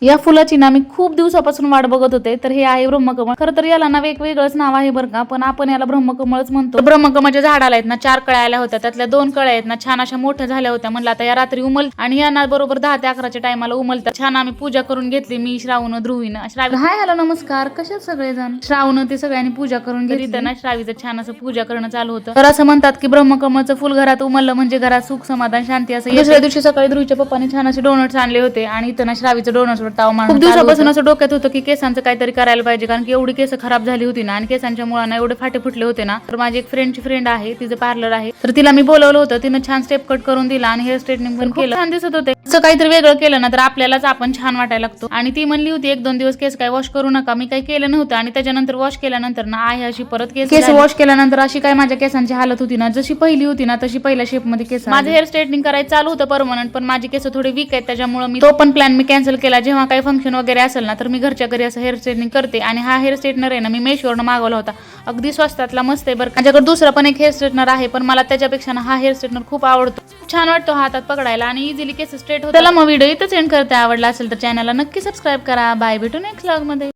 या फुलाची ना मी खूप दिवसापासून वाट बघत होते. तर हे आहे ब्रह्मकमळ. खरं तर याला ना वेगवेगळंच नाव आहे बरं का, पण आपण याला ब्रह्मकमळच म्हणतो. ब्रह्मकमळच्या झाडाला आहेत ना 4 कळ्या आल्या होत्या, त्यातल्या 2 कळ्या आहेत ना छान अशा मोठ्या झाल्या होत्या. म्हणलं आता या रात्री उमल आणि या ना बरोबर 10 ते 11च्या टायमाला उमलतात. छान आम्ही पूजा करून घेतली, मी, श्रावण, ध्रुवीन. हाय हॅलो नमस्कार, कशात सगळेजण. श्रावण ते सगळ्यांनी पूजा करून घेतली ना, श्रावीचं छान असं पूजा करणं चालू होतं. तर असं म्हणतात की ब्रह्मकमळचं फुल घरात उमललं म्हणजे घरात सुख समाधान शांती असं. दुसऱ्या दिवशी सकाळी ध्रुवीच्या पप्पाने छान असे डोनट्स आणले होते आणि इथं ना श्रावीचं डोनट्सवर ताव मारून बसून असं डोक्यात होतं की केसांचं काहीतरी करायला पाहिजे, कारण की एवढी केस खराब झाली होती ना आणि केसांच्या मुळांना एवढे फाटे फुटले होते ना. तर माझी एक फ्रेंड आहे, तिचं पार्लर आहे, तर तिला मी बोलवलं होतं. तिनं छान स्टेप कट करून दिला आणि हेअर स्ट्रेटनिंग पण केलं. छान दिसत होते. असं काहीतरी वेगळं केलं ना तर आपल्यालाच आपण छान वाटायला लागतो. आणि ती म्हणली होती 1-2 दिवस केस काय वॉश करू नका. मी काही केलं नव्हतं आणि त्याच्यानंतर वॉश केल्यानंतर ना आहे अशी परत केस वॉश केल्यानंतर अशी काय माझ्या केसांची हालत होती ना, जशी पहिली होती ना तशी पहिल्या शेप मध्ये केस. माझं हेअर स्ट्रेटनिंग करायचं चालू होतं परमनंट, पण माझी केस थोडी वीक आहेत, त्याच्यामुळे मी तो पण प्लॅन कॅन्सल केला. जेव्हा काही फंक्शन वगैरे असेल ना तर मी घरच्या घरी असं हेअर स्ट्रेटनिंग करते. आणि हा हेअर स्ट्रेटनर आहे ना मी मेशोवरनं मागवला होता, अगदी स्वस्तातला मस्त आहे बरं. माझ्याकडे दुसरा पण एक हेअर स्ट्रेटनर आहे, पण मला त्याच्यापेक्षा ना हा हेअर स्ट्रेटनर खूप आवडतो. छान वाटतो हातात पकडायला आणि इझिली केस स्ट्रेट होतात. चला मग व्हिडिओ इथंच एंड करते. आवडला असेल तर चॅनलला नक्की सबस्क्राईब करा. बाय, भेटू नेक्स्ट व्लॉग मध्ये.